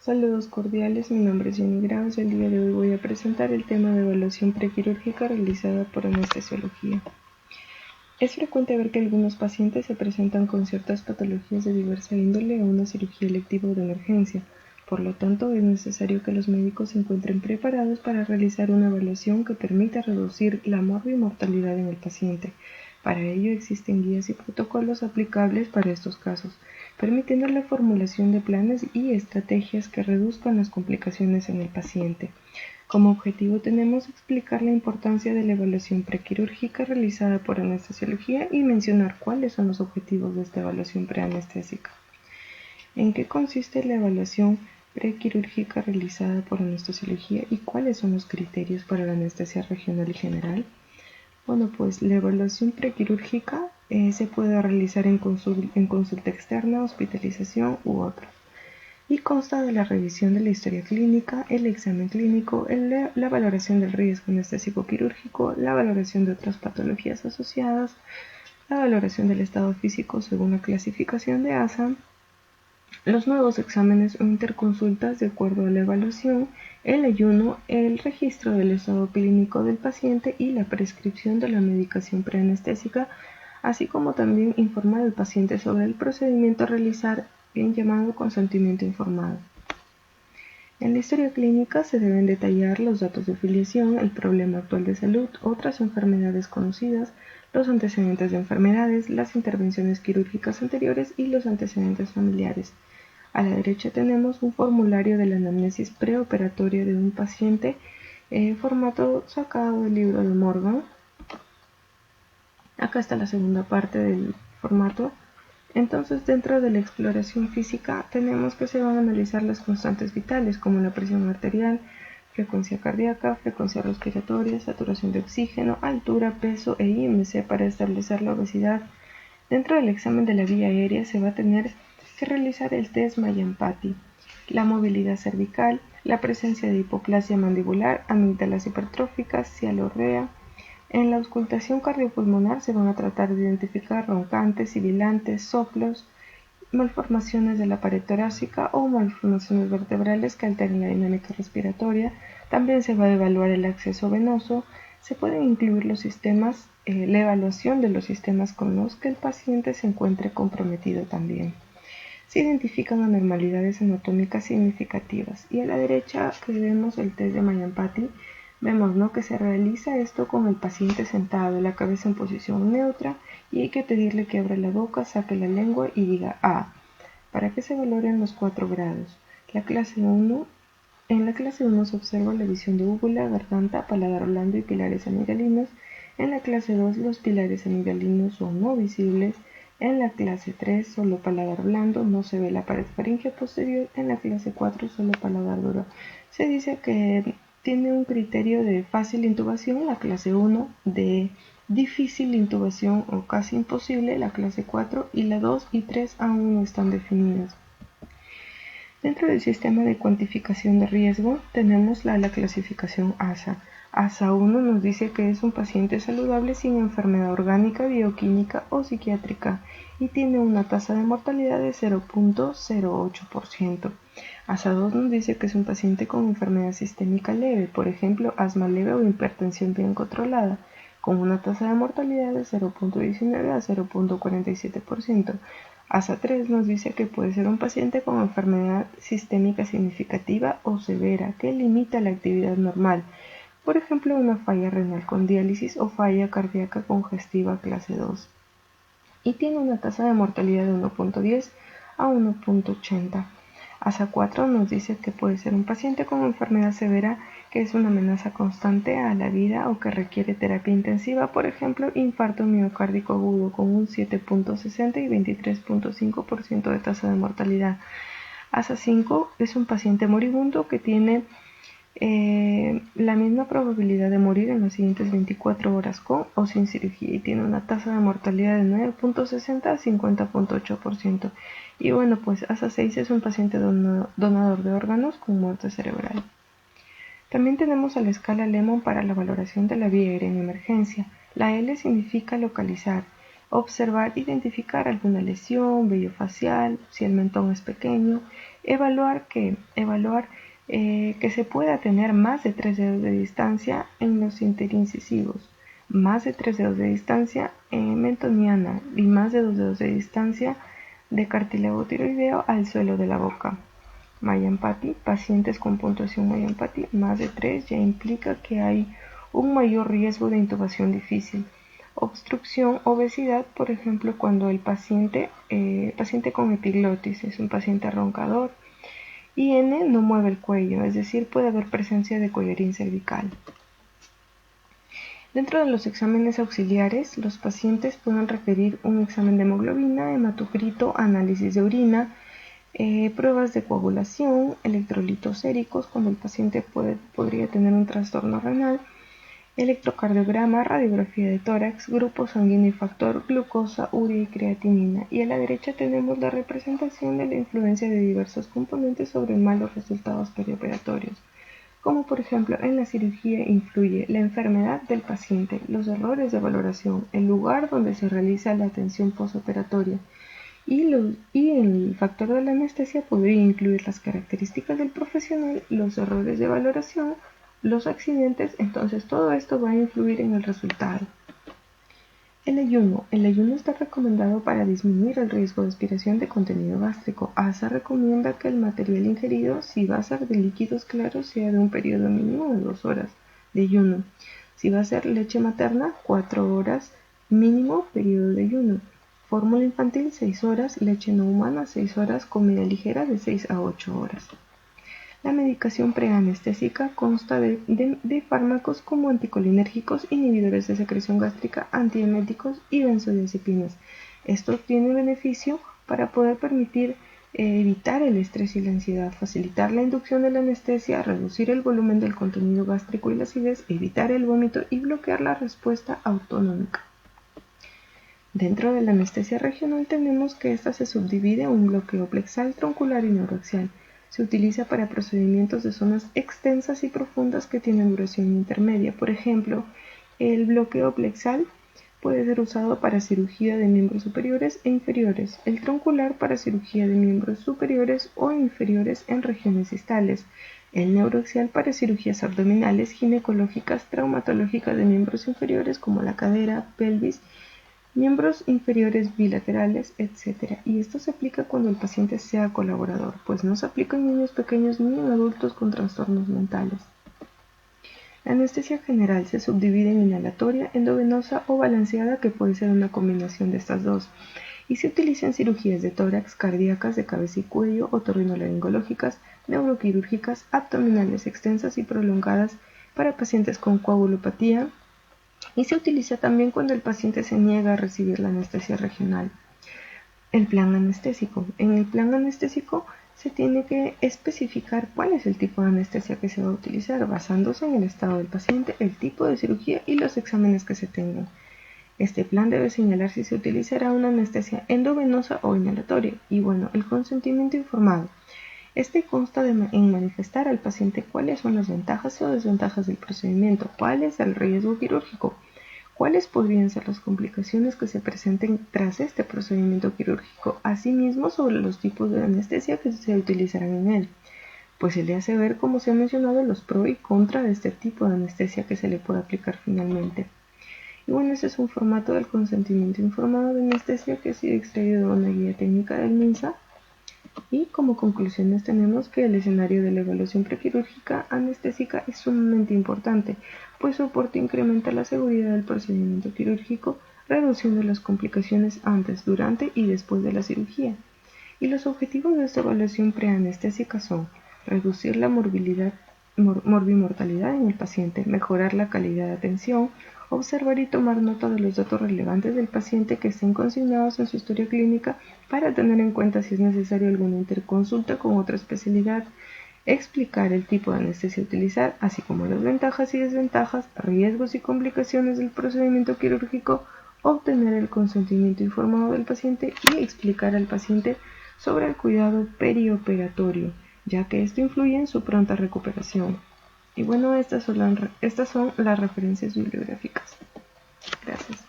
Saludos cordiales, mi nombre es Jenny Graus y el día de hoy voy a presentar el tema de evaluación prequirúrgica realizada por anestesiología. Es frecuente ver que algunos pacientes se presentan con ciertas patologías de diversa índole a una cirugía electiva o de emergencia. Por lo tanto, es necesario que los médicos se encuentren preparados para realizar una evaluación que permita reducir la morbimortalidad en el paciente. Para ello existen guías y protocolos aplicables para estos casos, permitiendo la formulación de planes y estrategias que reduzcan las complicaciones en el paciente. Como objetivo tenemos explicar la importancia de la evaluación prequirúrgica realizada por anestesiología y mencionar cuáles son los objetivos de esta evaluación preanestésica. ¿En qué consiste la evaluación prequirúrgica realizada por anestesiología y cuáles son los criterios para la anestesia regional y general? Bueno, pues la evaluación prequirúrgica se puede realizar en consulta externa, hospitalización u otro. Y consta de la revisión de la historia clínica, el examen clínico, la valoración del riesgo anestésico quirúrgico, la valoración de otras patologías asociadas, la valoración del estado físico según la clasificación de ASA, los nuevos exámenes o interconsultas de acuerdo a la evaluación, el ayuno, el registro del estado clínico del paciente y la prescripción de la medicación preanestésica, así como también informar al paciente sobre el procedimiento a realizar, bien llamado consentimiento informado. En la historia clínica se deben detallar los datos de filiación, el problema actual de salud, otras enfermedades conocidas, los antecedentes de enfermedades, las intervenciones quirúrgicas anteriores y los antecedentes familiares. A la derecha tenemos un formulario de la anamnesis preoperatoria de un paciente, formato sacado del libro de Morgan. Acá está la segunda parte del formato. Entonces, dentro de la exploración física tenemos que se van a analizar las constantes vitales como la presión arterial, frecuencia cardíaca, frecuencia respiratoria, saturación de oxígeno, altura, peso e IMC para establecer la obesidad. Dentro del examen de la vía aérea se va a tener que realizar el test Mallampati, la movilidad cervical, la presencia de hipoplasia mandibular, amígdalas hipertróficas, cialorrea. En la auscultación cardiopulmonar se van a tratar de identificar roncantes, sibilantes, soplos, malformaciones de la pared torácica o malformaciones vertebrales que alteren la dinámica respiratoria. También se va a evaluar el acceso venoso. Se pueden incluir los sistemas, la evaluación de los sistemas con los que el paciente se encuentre comprometido también. Se identifican anormalidades anatómicas significativas y a la derecha que vemos el test de Mallampati. Vemos, ¿no?, que se realiza esto con el paciente sentado, la cabeza en posición neutra, y hay que pedirle que abra la boca, saque la lengua y diga A, para que se valoren los 4 grados. En la clase 1 se observa la visión de úvula, garganta, paladar blando y pilares amigdalinos. En la clase 2 los pilares amigdalinos son no visibles. En la clase 3 solo paladar blando, no se ve la pared faríngea posterior. En la clase 4 solo paladar duro. Se dice que tiene un criterio de fácil intubación, la clase 1, de difícil intubación o casi imposible, la clase 4, y la 2 y 3 aún no están definidas. Dentro del sistema de cuantificación de riesgo tenemos la clasificación ASA. ASA 1 nos dice que es un paciente saludable sin enfermedad orgánica, bioquímica o psiquiátrica y tiene una tasa de mortalidad de 0.08%. ASA 2 nos dice que es un paciente con enfermedad sistémica leve, por ejemplo, asma leve o hipertensión bien controlada, con una tasa de mortalidad de 0.19 a 0.47%. ASA 3 nos dice que puede ser un paciente con enfermedad sistémica significativa o severa que limita la actividad normal, por ejemplo una falla renal con diálisis o falla cardíaca congestiva clase 2, y tiene una tasa de mortalidad de 1.10 a 1.80. ASA 4 nos dice que puede ser un paciente con enfermedad severa que es una amenaza constante a la vida o que requiere terapia intensiva, por ejemplo, infarto miocárdico agudo con un 7.60 y 23.5% de tasa de mortalidad. ASA 5 es un paciente moribundo que tiene la misma probabilidad de morir en las siguientes 24 horas con o sin cirugía y tiene una tasa de mortalidad de 9.60 a 50.8%. Y bueno, pues ASA 6 es un paciente donador de órganos con muerte cerebral. También tenemos a la escala Lemon para la valoración de la vía aérea en emergencia. La L significa localizar, observar, identificar alguna lesión, vello facial, si el mentón es pequeño. Evaluar que se pueda tener más de 3 dedos de distancia en los interincisivos, más de 3 dedos de distancia en mentoniana y más de 2 dedos de distancia de cartílago tiroideo al suelo de la boca. Mallampati, pacientes con puntuación Mallampati más de 3 ya implica que hay un mayor riesgo de intubación difícil. Obstrucción, obesidad, por ejemplo, cuando el paciente con epiglotis es un paciente roncador, y N no mueve el cuello, es decir, puede haber presencia de collarín cervical. Dentro de los exámenes auxiliares, los pacientes pueden requerir un examen de hemoglobina, hematocrito, análisis de orina, pruebas de coagulación, electrolitos séricos cuando el paciente podría tener un trastorno renal, electrocardiograma, radiografía de tórax, grupo sanguíneo y factor, glucosa, urea y creatinina. Y a la derecha tenemos la representación de la influencia de diversos componentes sobre malos resultados perioperatorios, como por ejemplo en la cirugía influye la enfermedad del paciente, los errores de valoración, el lugar donde se realiza la atención postoperatoria, y el factor de la anestesia podría incluir las características del profesional, los errores de valoración, los accidentes. Entonces todo esto va a influir en el resultado. El ayuno está recomendado para disminuir el riesgo de aspiración de contenido gástrico. ASA recomienda que el material ingerido, si va a ser de líquidos claros, sea de un periodo mínimo de 2 horas de ayuno. Si va a ser leche materna, 4 horas mínimo periodo de ayuno. Fórmula infantil 6 horas, leche no humana 6 horas, comida ligera de 6 a 8 horas. La medicación preanestésica consta de fármacos como anticolinérgicos, inhibidores de secreción gástrica, antieméticos y benzodiazepinas. Esto tiene beneficio para poder permitir evitar el estrés y la ansiedad, facilitar la inducción de la anestesia, reducir el volumen del contenido gástrico y la acidez, evitar el vómito y bloquear la respuesta autonómica. Dentro de la anestesia regional tenemos que esta se subdivide en un bloqueo plexal, troncular y neuroaxial. Se utiliza para procedimientos de zonas extensas y profundas que tienen duración intermedia. Por ejemplo, el bloqueo plexal puede ser usado para cirugía de miembros superiores e inferiores, el troncular para cirugía de miembros superiores o inferiores en regiones distales, el neuroaxial para cirugías abdominales, ginecológicas, traumatológicas de miembros inferiores como la cadera, pelvis, miembros inferiores bilaterales, etc. Y esto se aplica cuando el paciente sea colaborador, pues no se aplica en niños pequeños ni en adultos con trastornos mentales. La anestesia general se subdivide en inhalatoria, endovenosa o balanceada, que puede ser una combinación de estas dos, y se utiliza en cirugías de tórax, cardíacas, de cabeza y cuello, otorrinolaringológicas, neuroquirúrgicas, abdominales extensas y prolongadas para pacientes con coagulopatía, y se utiliza también cuando el paciente se niega a recibir la anestesia regional. El plan anestésico. En el plan anestésico se tiene que especificar cuál es el tipo de anestesia que se va a utilizar, basándose en el estado del paciente, el tipo de cirugía y los exámenes que se tengan. Este plan debe señalar si se utilizará una anestesia endovenosa o inhalatoria. Y bueno, el consentimiento informado. Este consta en manifestar al paciente cuáles son las ventajas o desventajas del procedimiento, cuál es el riesgo quirúrgico, cuáles podrían ser las complicaciones que se presenten tras este procedimiento quirúrgico, asimismo sobre los tipos de anestesia que se utilizarán en él, pues se le hace ver, como se ha mencionado, los pros y contra de este tipo de anestesia que se le puede aplicar finalmente. Y bueno, ese es un formato del consentimiento informado de anestesia que ha sido extraído de una guía técnica del MINSA. Y como conclusiones tenemos que el escenario de la evaluación prequirúrgica anestésica es sumamente importante, pues su aporte incrementa la seguridad del procedimiento quirúrgico, reduciendo las complicaciones antes, durante y después de la cirugía. Y los objetivos de esta evaluación preanestésica son reducir la morbimortalidad en el paciente, mejorar la calidad de atención, observar y tomar nota de los datos relevantes del paciente que estén consignados en su historia clínica para tener en cuenta si es necesario alguna interconsulta con otra especialidad, explicar el tipo de anestesia a utilizar, así como las ventajas y desventajas, riesgos y complicaciones del procedimiento quirúrgico, obtener el consentimiento informado del paciente y explicar al paciente sobre el cuidado perioperatorio, ya que esto influye en su pronta recuperación. Y bueno, estas son las referencias bibliográficas. Gracias.